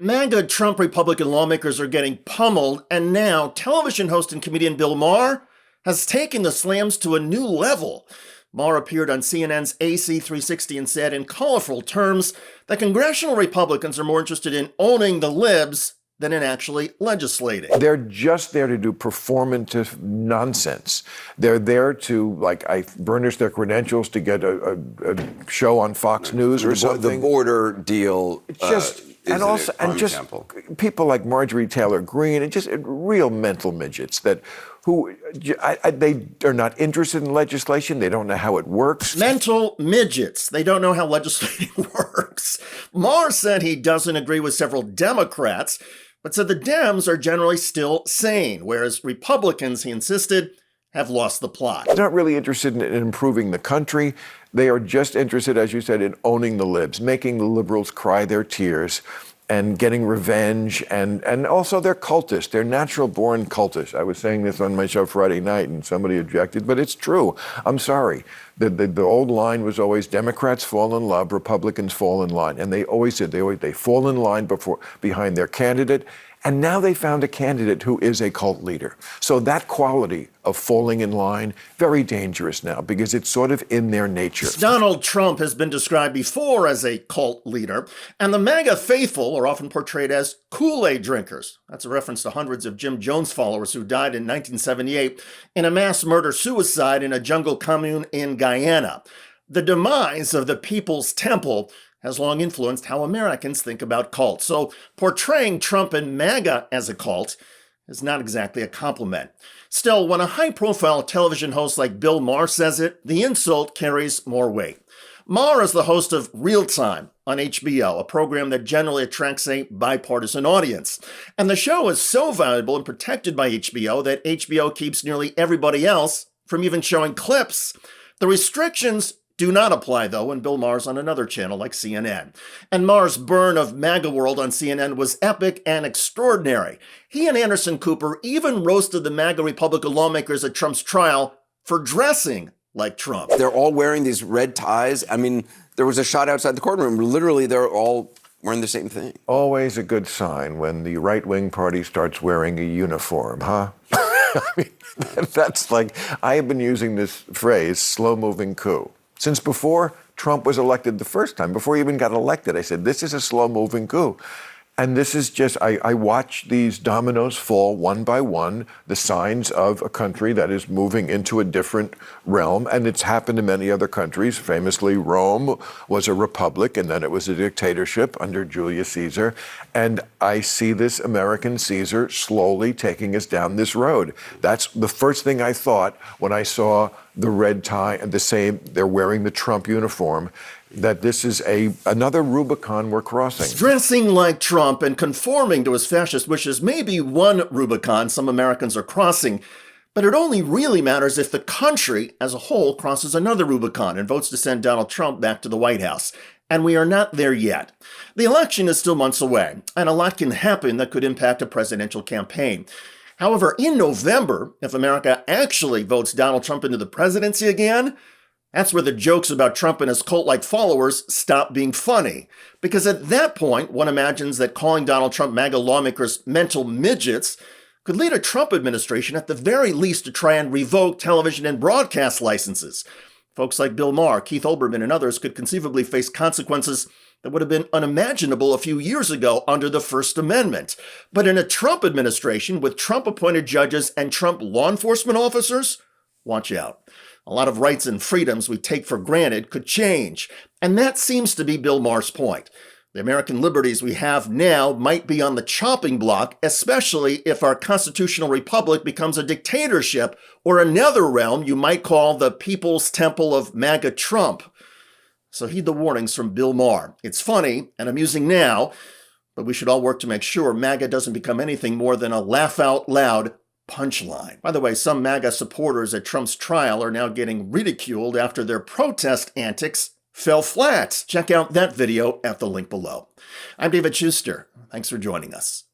MAGA Trump Republican lawmakers are getting pummeled, and now television host and comedian Bill Maher has taken the slams to a new level. Maher appeared on CNN's AC 360 and said in colorful terms that congressional Republicans are more interested in owning the libs than in actually legislating. They're just there to do performative nonsense. They're there to, burnish their credentials to get a show on Fox News or something. The border deal. People like Marjorie Taylor Greene, and just real mental midgets they are not interested in legislation. They don't know how it works. Mental midgets. They don't know how legislating works. Maher said he doesn't agree with several Democrats, but said the Dems are generally still sane, whereas Republicans, he insisted, have lost the plot. They're not really interested in improving the country. They are just interested, as you said, in owning the libs, making the liberals cry their tears and getting revenge. And also they're cultists. They're natural-born cultists. I was saying this on my show Friday night, and somebody objected, but it's true. I'm sorry. The old line was always Democrats fall in love, Republicans fall in line. And they always did. They fall in line behind their candidate. And now they found a candidate who is a cult leader. So that quality of falling in line, very dangerous now because it's sort of in their nature. Donald Trump has been described before as a cult leader, and the MAGA faithful are often portrayed as Kool-Aid drinkers. That's a reference to hundreds of Jim Jones followers who died in 1978 in a mass murder-suicide in a jungle commune in Guyana. The demise of the People's Temple has long influenced how Americans think about cults. So portraying Trump and MAGA as a cult is not exactly a compliment. Still, when a high-profile television host like Bill Maher says it, the insult carries more weight. Maher is the host of Real Time on HBO, a program that generally attracts a bipartisan audience. And the show is so valuable and protected by HBO that HBO keeps nearly everybody else from even showing clips. The restrictions do not apply, though, when Bill Maher's on another channel like CNN. And Maher's burn of MAGA World on CNN was epic and extraordinary. He and Anderson Cooper even roasted the MAGA Republican lawmakers at Trump's trial for dressing like Trump. They're all wearing these red ties. I mean, there was a shot outside the courtroom. Literally, they're all wearing the same thing. Always a good sign when the right-wing party starts wearing a uniform, huh? I mean, that's like, I have been using this phrase, slow-moving coup. Since before Trump was elected the first time, before he even got elected, I said, this is a slow-moving coup. And this is just, I watch these dominoes fall one by one, the signs of a country that is moving into a different realm. And it's happened in many other countries. Famously, Rome was a republic, and then it was a dictatorship under Julius Caesar. And I see this American Caesar slowly taking us down this road. That's the first thing I thought when I saw the red tie and they're wearing the Trump uniform, that this is another Rubicon we're crossing. Dressing like Trump and conforming to his fascist wishes may be one Rubicon some Americans are crossing, but it only really matters if the country as a whole crosses another Rubicon and votes to send Donald Trump back to the White House. And we are not there yet. The election is still months away, and a lot can happen that could impact a presidential campaign. However, in November, if America actually votes Donald Trump into the presidency again, that's where the jokes about Trump and his cult-like followers stop being funny. Because at that point, one imagines that calling Donald Trump MAGA lawmakers mental midgets could lead a Trump administration at the very least to try and revoke television and broadcast licenses. Folks like Bill Maher, Keith Olbermann, and others could conceivably face consequences that would have been unimaginable a few years ago under the First Amendment. But in a Trump administration with Trump-appointed judges and Trump law enforcement officers, watch out. A lot of rights and freedoms we take for granted could change. And that seems to be Bill Maher's point. The American liberties we have now might be on the chopping block, especially if our constitutional republic becomes a dictatorship or another realm you might call the People's Temple of MAGA Trump. So heed the warnings from Bill Maher. It's funny and amusing now, but we should all work to make sure MAGA doesn't become anything more than a laugh-out-loud punchline. By the way, some MAGA supporters at Trump's trial are now getting ridiculed after their protest antics fell flat. Check out that video at the link below. I'm David Shuster. Thanks for joining us.